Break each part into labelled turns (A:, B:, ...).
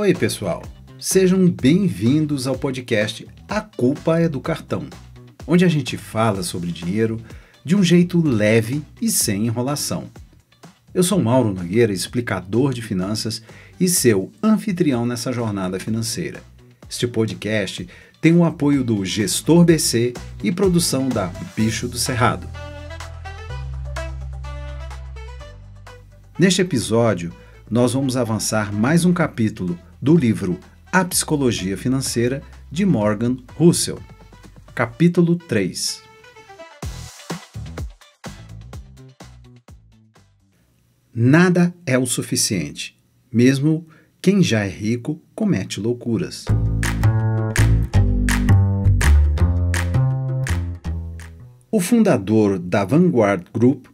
A: Oi, pessoal! Sejam bem-vindos ao podcast A Culpa é do Cartão, onde a gente fala sobre dinheiro de um jeito leve e sem enrolação. Eu sou Mauro Nogueira, explicador de finanças e seu anfitrião nessa jornada financeira. Este podcast tem o apoio do Gestor BC e produção da Bicho do Cerrado. Neste episódio, nós vamos avançar mais um capítulo do livro A Psicologia Financeira, de Morgan Housel. Capítulo 3. Nada é o suficiente. Mesmo quem já é rico comete loucuras. O fundador da Vanguard Group,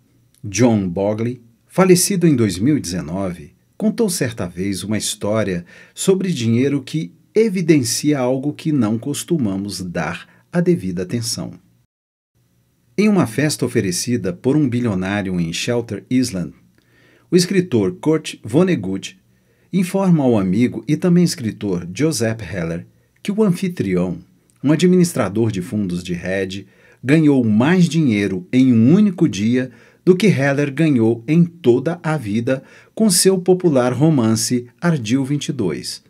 A: John Bogle, falecido em 2019, contou certa vez uma história sobre dinheiro que evidencia algo que não costumamos dar a devida atenção. Em uma festa oferecida por um bilionário em Shelter Island, o escritor Kurt Vonnegut informa ao amigo e também escritor Joseph Heller que o anfitrião, um administrador de fundos de hedge, ganhou mais dinheiro em um único dia do que Heller ganhou em toda a vida com seu popular romance Ardil 22.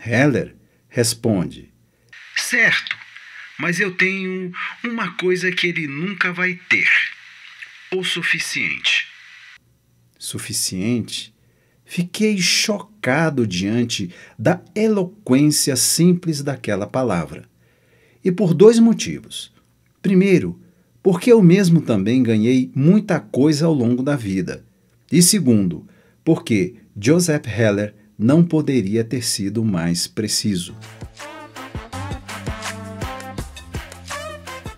A: Heller responde:
B: Certo, mas eu tenho uma coisa que ele nunca vai ter: o suficiente.
A: Suficiente? Fiquei chocado diante da eloquência simples daquela palavra. E por dois motivos. Primeiro, porque eu mesmo também ganhei muita coisa ao longo da vida. E segundo, porque Joseph Heller não poderia ter sido mais preciso.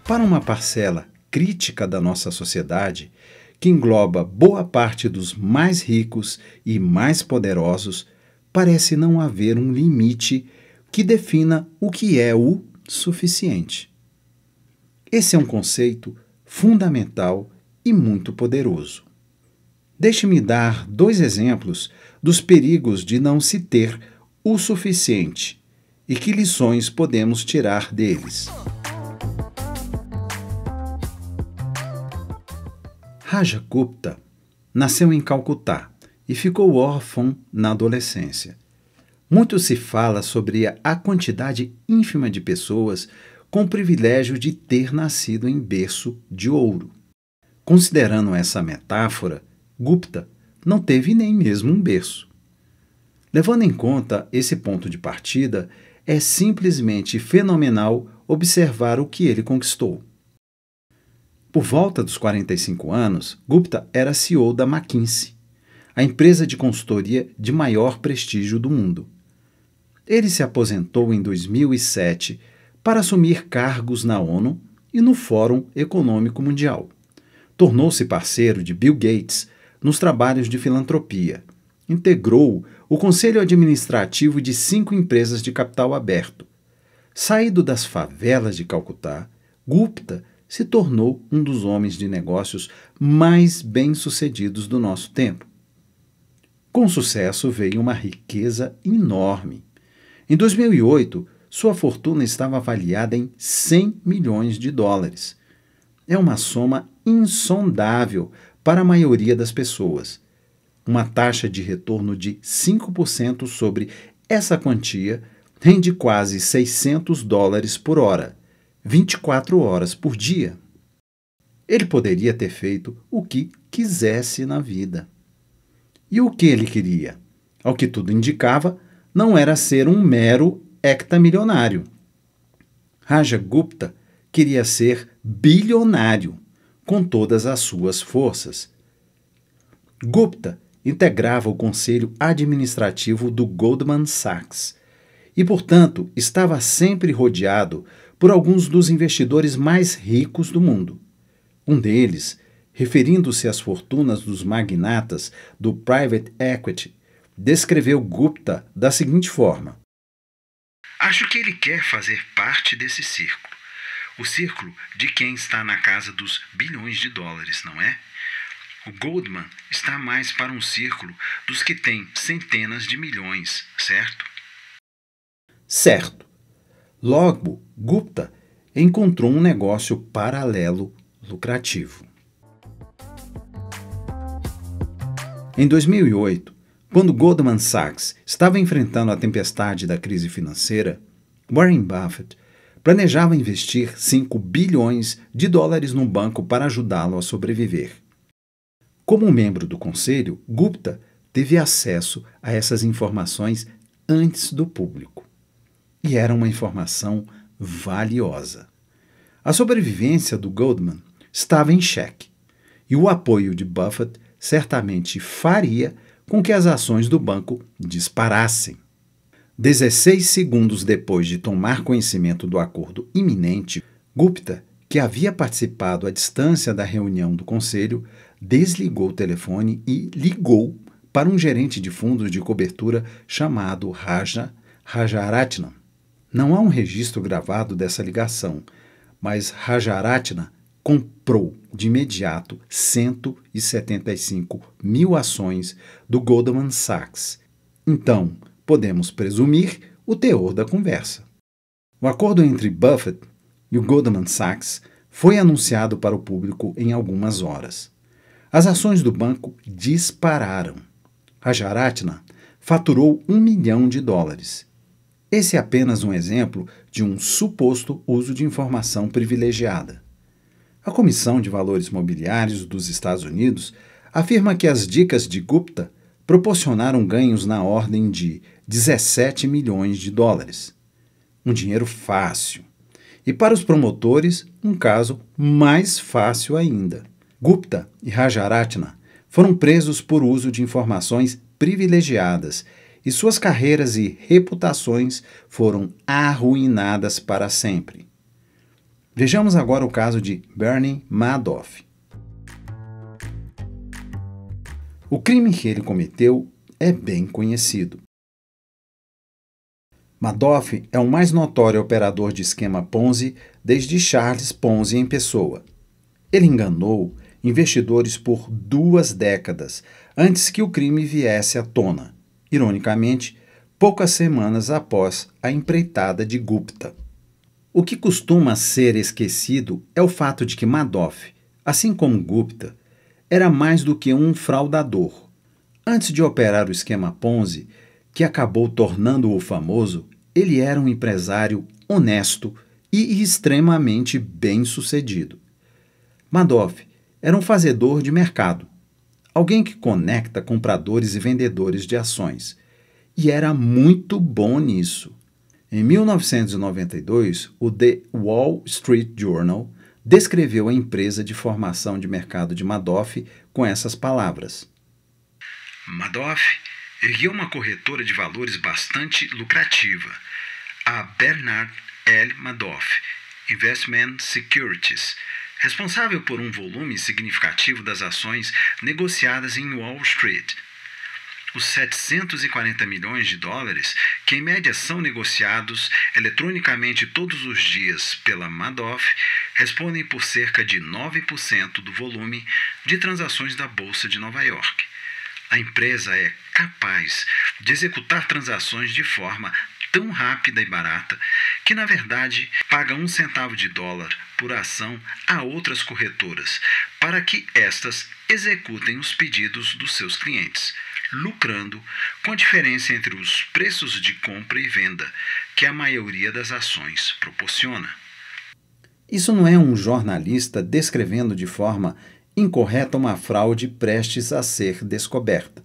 A: Para uma parcela crítica da nossa sociedade, que engloba boa parte dos mais ricos e mais poderosos, parece não haver um limite que defina o que é o suficiente. Esse é um conceito fundamental e muito poderoso. Deixe-me dar dois exemplos dos perigos de não se ter o suficiente e que lições podemos tirar deles. Raja Gupta nasceu em Calcutá e ficou órfão na adolescência. Muito se fala sobre a quantidade ínfima de pessoas com o privilégio de ter nascido em berço de ouro. Considerando essa metáfora, Gupta não teve nem mesmo um berço. Levando em conta esse ponto de partida, é simplesmente fenomenal observar o que ele conquistou. Por volta dos 45 anos, Gupta era CEO da McKinsey, a empresa de consultoria de maior prestígio do mundo. Ele se aposentou em 2007 para assumir cargos na ONU e no Fórum Econômico Mundial. Tornou-se parceiro de Bill Gates nos trabalhos de filantropia. Integrou o conselho administrativo de 5 empresas de capital aberto. Saído das favelas de Calcutá, Gupta se tornou um dos homens de negócios mais bem-sucedidos do nosso tempo. Com sucesso veio uma riqueza enorme. Em 2008, sua fortuna estava avaliada em 100 milhões de dólares. É uma soma insondável para a maioria das pessoas. Uma taxa de retorno de 5% sobre essa quantia rende quase $600 por hora, 24 horas por dia. Ele poderia ter feito o que quisesse na vida. E o que ele queria? Ao que tudo indicava, não era ser um mero hectamilionário. Raja Gupta queria ser bilionário, com todas as suas forças. Gupta integrava o conselho administrativo do Goldman Sachs e, portanto, estava sempre rodeado por alguns dos investidores mais ricos do mundo. Um deles, referindo-se às fortunas dos magnatas do private equity, descreveu Gupta da seguinte forma:
B: Acho que ele quer fazer parte desse círculo. O círculo de quem está na casa dos bilhões de dólares, não é? O Goldman está mais para um círculo dos que têm centenas de milhões, certo?
A: Certo. Logo, Gupta encontrou um negócio paralelo lucrativo. Em 2008, quando Goldman Sachs estava enfrentando a tempestade da crise financeira, Warren Buffett planejava investir 5 bilhões de dólares no banco para ajudá-lo a sobreviver. Como membro do conselho, Gupta teve acesso a essas informações antes do público. E era uma informação valiosa. A sobrevivência do Goldman estava em xeque, e o apoio de Buffett certamente faria com que as ações do banco disparassem. 16 segundos depois de tomar conhecimento do acordo iminente, Gupta, que havia participado à distância da reunião do conselho, desligou o telefone e ligou para um gerente de fundos de cobertura chamado Rajaratnam. Não há um registro gravado dessa ligação, mas Rajaratnam comprou de imediato 175 mil ações do Goldman Sachs. Então, podemos presumir o teor da conversa. O acordo entre Buffett e o Goldman Sachs foi anunciado para o público em algumas horas. As ações do banco dispararam. Rajaratnam faturou $1 milhão. Esse é apenas um exemplo de um suposto uso de informação privilegiada. A Comissão de Valores Mobiliários dos Estados Unidos afirma que as dicas de Gupta proporcionaram ganhos na ordem de $17 milhões. Um dinheiro fácil. E para os promotores, um caso mais fácil ainda. Gupta e Rajaratnam foram presos por uso de informações privilegiadas e suas carreiras e reputações foram arruinadas para sempre. Vejamos agora o caso de Bernie Madoff. O crime que ele cometeu é bem conhecido. Madoff é o mais notório operador de esquema Ponzi desde Charles Ponzi em pessoa. Ele enganou investidores por 2 décadas antes que o crime viesse à tona. Ironicamente, poucas semanas após a empreitada de Gupta. O que costuma ser esquecido é o fato de que Madoff, assim como Gupta, era mais do que um fraudador. Antes de operar o esquema Ponzi, que acabou tornando-o famoso, ele era um empresário honesto e extremamente bem-sucedido. Madoff era um fazedor de mercado, alguém que conecta compradores e vendedores de ações, e era muito bom nisso. Em 1992, o The Wall Street Journal descreveu a empresa de formação de mercado de Madoff com essas palavras:
B: Madoff ergueu uma corretora de valores bastante lucrativa, a Bernard L. Madoff Investment Securities, responsável por um volume significativo das ações negociadas em Wall Street. Os $740 milhões, que em média são negociados eletronicamente todos os dias pela Madoff, respondem por cerca de 9% do volume de transações da Bolsa de Nova York. A empresa é capaz de executar transações de forma tão rápida e barata que, na verdade, paga $0,01 por ação a outras corretoras para que estas executem os pedidos dos seus clientes, lucrando com a diferença entre os preços de compra e venda que a maioria das ações proporciona.
A: Isso não é um jornalista descrevendo de forma incorreta uma fraude prestes a ser descoberta.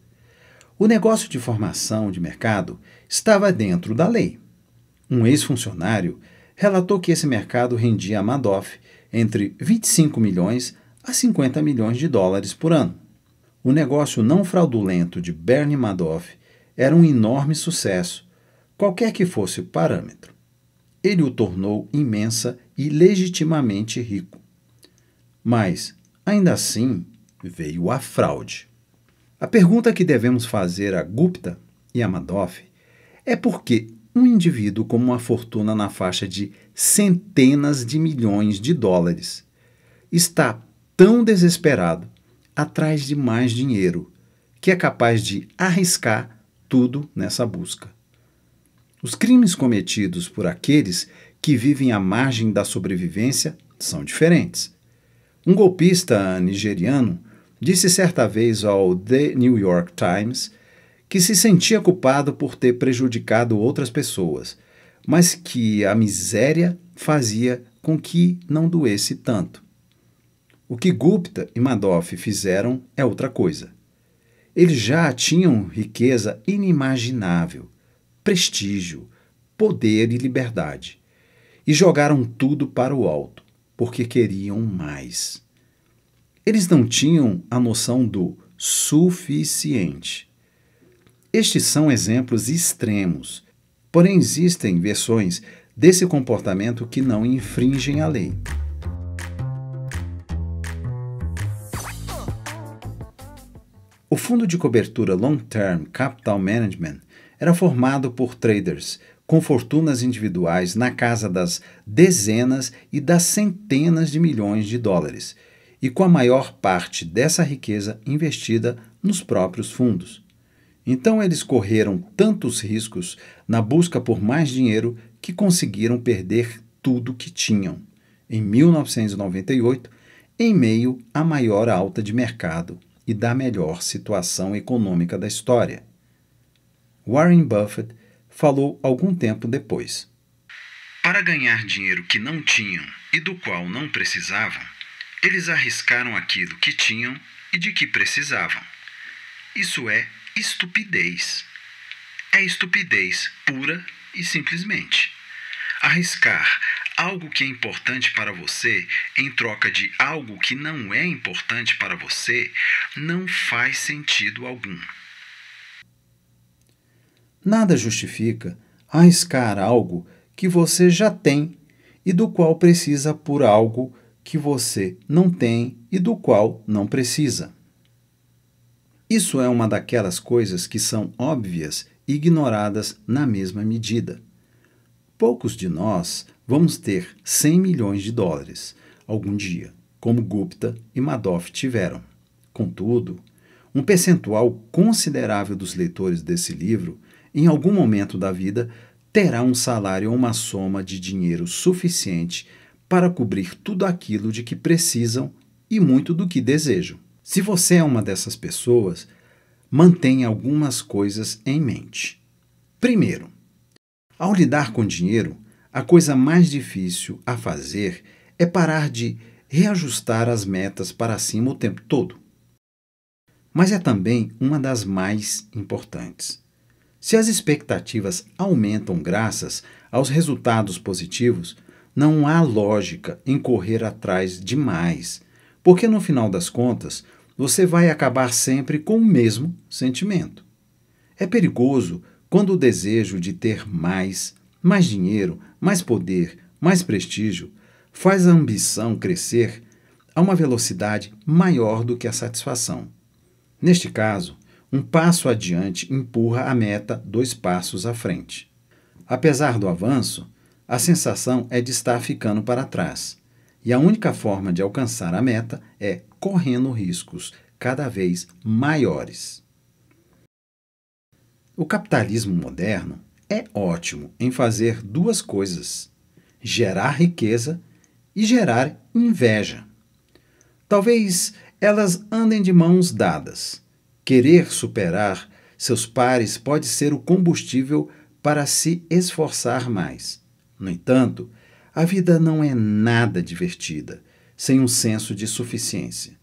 A: O negócio de formação de mercado estava dentro da lei. Um ex-funcionário relatou que esse mercado rendia a Madoff entre 25 milhões a $50 milhões por ano. O negócio não fraudulento de Bernie Madoff era um enorme sucesso, qualquer que fosse o parâmetro. Ele o tornou imensa e legitimamente rico. Mas, ainda assim, veio a fraude. A pergunta que devemos fazer a Gupta e a Madoff é por que um indivíduo com uma fortuna na faixa de centenas de milhões de dólares está tão desesperado atrás de mais dinheiro que é capaz de arriscar tudo nessa busca. Os crimes cometidos por aqueles que vivem à margem da sobrevivência são diferentes. Um golpista nigeriano disse certa vez ao The New York Times que se sentia culpado por ter prejudicado outras pessoas, mas que a miséria fazia com que não doesse tanto. O que Gupta e Madoff fizeram é outra coisa. Eles já tinham riqueza inimaginável, prestígio, poder e liberdade, e jogaram tudo para o alto, porque queriam mais. Eles não tinham a noção do suficiente. Estes são exemplos extremos, porém existem versões desse comportamento que não infringem a lei. O fundo de cobertura Long Term Capital Management era formado por traders com fortunas individuais na casa das dezenas e das centenas de milhões de dólares, e com a maior parte dessa riqueza investida nos próprios fundos. Então eles correram tantos riscos na busca por mais dinheiro que conseguiram perder tudo que tinham, em 1998, em meio à maior alta de mercado e da melhor situação econômica da história. Warren Buffett falou algum tempo depois.
B: Para ganhar dinheiro que não tinham e do qual não precisavam, eles arriscaram aquilo que tinham e de que precisavam. Isso é estupidez. É estupidez pura e simplesmente. Arriscar algo que é importante para você em troca de algo que não é importante para você não faz sentido algum.
A: Nada justifica arriscar algo que você já tem e do qual precisa por algo que você não tem e do qual não precisa. Isso é uma daquelas coisas que são óbvias e ignoradas na mesma medida. Poucos de nós vamos ter 100 milhões de dólares algum dia, como Gupta e Madoff tiveram. Contudo, um percentual considerável dos leitores desse livro, em algum momento da vida, terá um salário ou uma soma de dinheiro suficiente para cobrir tudo aquilo de que precisam e muito do que desejam. Se você é uma dessas pessoas, mantenha algumas coisas em mente. Primeiro, ao lidar com dinheiro, a coisa mais difícil a fazer é parar de reajustar as metas para cima o tempo todo. Mas é também uma das mais importantes. Se as expectativas aumentam graças aos resultados positivos, não há lógica em correr atrás demais, porque no final das contas, você vai acabar sempre com o mesmo sentimento. É perigoso quando o desejo de ter mais dinheiro, mais poder, mais prestígio, faz a ambição crescer a uma velocidade maior do que a satisfação. Neste caso, um passo adiante empurra a meta 2 passos à frente. Apesar do avanço, a sensação é de estar ficando para trás, e a única forma de alcançar a meta é correndo riscos cada vez maiores. O capitalismo moderno é ótimo em fazer 2 coisas: gerar riqueza e gerar inveja. Talvez elas andem de mãos dadas. Querer superar seus pares pode ser o combustível para se esforçar mais. No entanto, a vida não é nada divertida sem um senso de suficiência.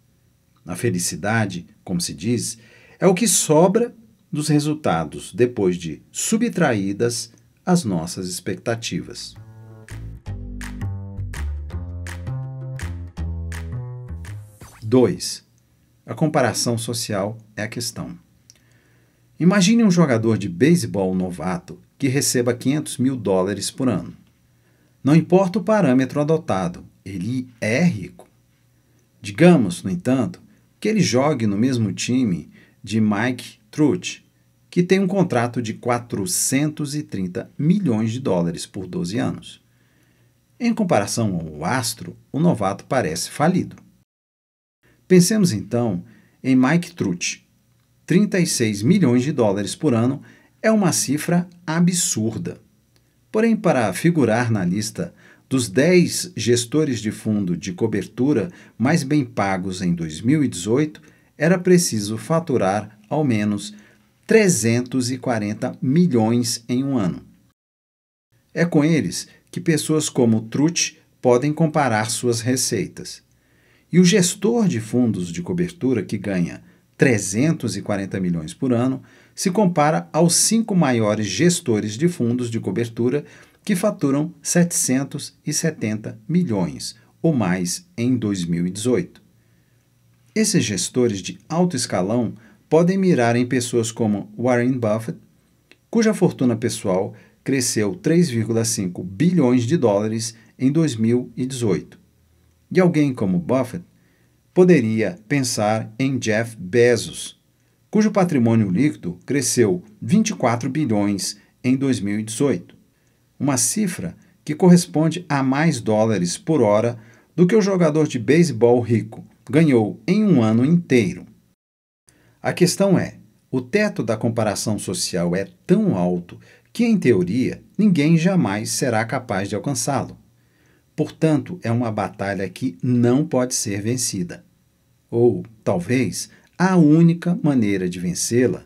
A: A felicidade, como se diz, é o que sobra dos resultados depois de subtraídas as nossas expectativas. Dois. A comparação social é a questão. Imagine um jogador de beisebol novato que receba $500 mil por ano. Não importa o parâmetro adotado, ele é rico. Digamos, no entanto, que ele jogue no mesmo time de Mike Trout, que tem um contrato de $430 milhões por 12 anos. Em comparação ao astro, o novato parece falido. Pensemos então em Mike Trout. $36 milhões por ano é uma cifra absurda. Porém, para figurar na lista dos 10 gestores de fundo de cobertura mais bem pagos em 2018, era preciso faturar ao menos 340 milhões em um ano. É com eles que pessoas como Trut podem comparar suas receitas. E o gestor de fundos de cobertura que ganha 340 milhões por ano se compara aos 5 maiores gestores de fundos de cobertura que faturam 770 milhões ou mais em 2018. Esses gestores de alto escalão podem mirar em pessoas como Warren Buffett, cuja fortuna pessoal cresceu 3,5 bilhões de dólares em 2018. E alguém como Buffett poderia pensar em Jeff Bezos, cujo patrimônio líquido cresceu 24 bilhões em 2018, uma cifra que corresponde a mais dólares por hora do que o jogador de beisebol rico ganhou em um ano inteiro. A questão é, o teto da comparação social é tão alto que, em teoria, ninguém jamais será capaz de alcançá-lo. Portanto, é uma batalha que não pode ser vencida. Ou, talvez, a única maneira de vencê-la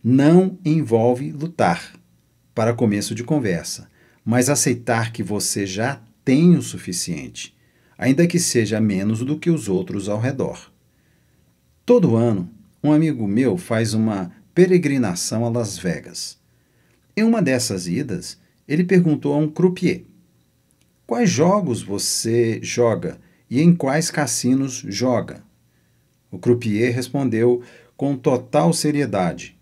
A: não envolve lutar, para começo de conversa, mas aceitar que você já tem o suficiente, ainda que seja menos do que os outros ao redor. Todo ano, um amigo meu faz uma peregrinação a Las Vegas. Em uma dessas idas, ele perguntou a um croupier: quais jogos você joga e em quais cassinos joga? O croupier respondeu com total seriedade: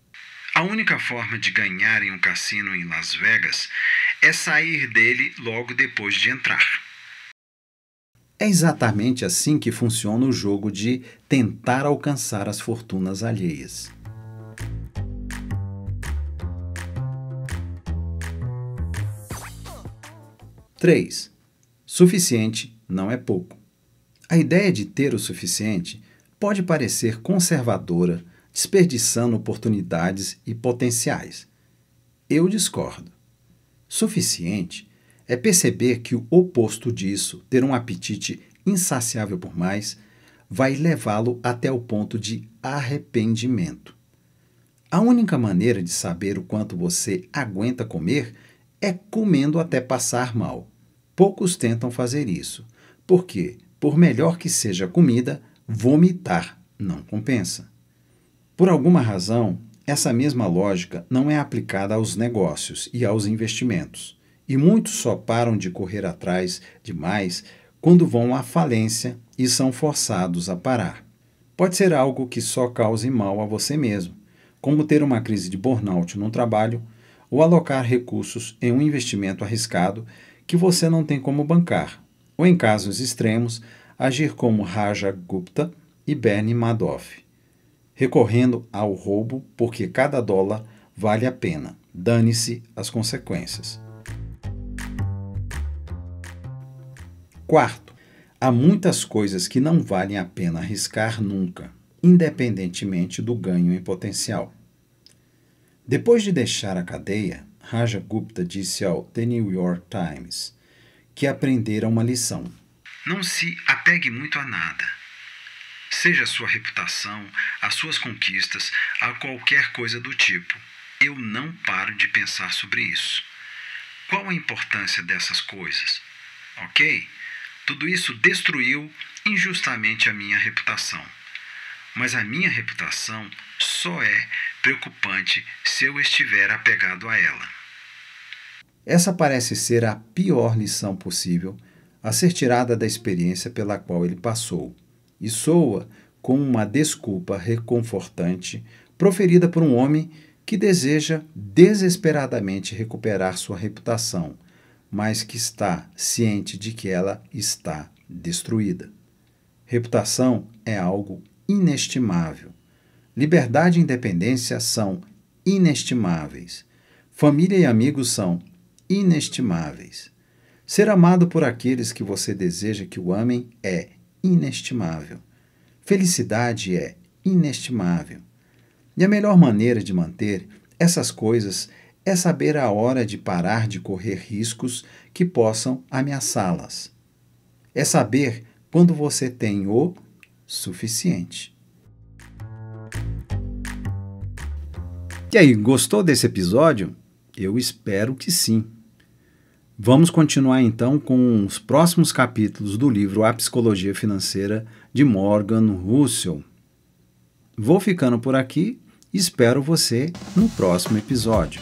B: A única forma de ganhar em um cassino em Las Vegas é sair dele logo depois de entrar.
A: É exatamente assim que funciona o jogo de tentar alcançar as fortunas alheias. Três. Suficiente não é pouco. A ideia de ter o suficiente pode parecer conservadora, desperdiçando oportunidades e potenciais. Eu discordo. Suficiente é perceber que o oposto disso, ter um apetite insaciável por mais, vai levá-lo até o ponto de arrependimento. A única maneira de saber o quanto você aguenta comer é comendo até passar mal. Poucos tentam fazer isso, porque, por melhor que seja a comida, vomitar não compensa. Por alguma razão, essa mesma lógica não é aplicada aos negócios e aos investimentos. E muitos só param de correr atrás de mais quando vão à falência e são forçados a parar. Pode ser algo que só cause mal a você mesmo, como ter uma crise de burnout no trabalho ou alocar recursos em um investimento arriscado que você não tem como bancar, ou em casos extremos, agir como Raja Gupta e Bernie Madoff, recorrendo ao roubo porque cada dólar vale a pena, dane-se as consequências. Quarto, há muitas coisas que não valem a pena arriscar nunca, independentemente do ganho em potencial. Depois de deixar a cadeia, Raja Gupta disse ao The New York Times que aprendera uma lição.
B: Não se apegue muito a nada. Seja a sua reputação, as suas conquistas, a qualquer coisa do tipo. Eu não paro de pensar sobre isso. Qual a importância dessas coisas? Ok? Tudo isso destruiu injustamente a minha reputação. Mas a minha reputação só é preocupante se eu estiver apegado a ela.
A: Essa parece ser a pior lição possível a ser tirada da experiência pela qual ele passou, e soa como uma desculpa reconfortante proferida por um homem que deseja desesperadamente recuperar sua reputação, mas que está ciente de que ela está destruída. Reputação é algo inestimável. Liberdade e independência são inestimáveis. Família e amigos são inestimáveis. Ser amado por aqueles que você deseja que o amem é inestimável. Felicidade é inestimável. E a melhor maneira de manter essas coisas é saber a hora de parar de correr riscos que possam ameaçá-las. É saber quando você tem o suficiente. E aí, gostou desse episódio? Eu espero que sim. Vamos continuar então com os próximos capítulos do livro A Psicologia Financeira de Morgan Housel. Vou ficando por aqui e espero você no próximo episódio.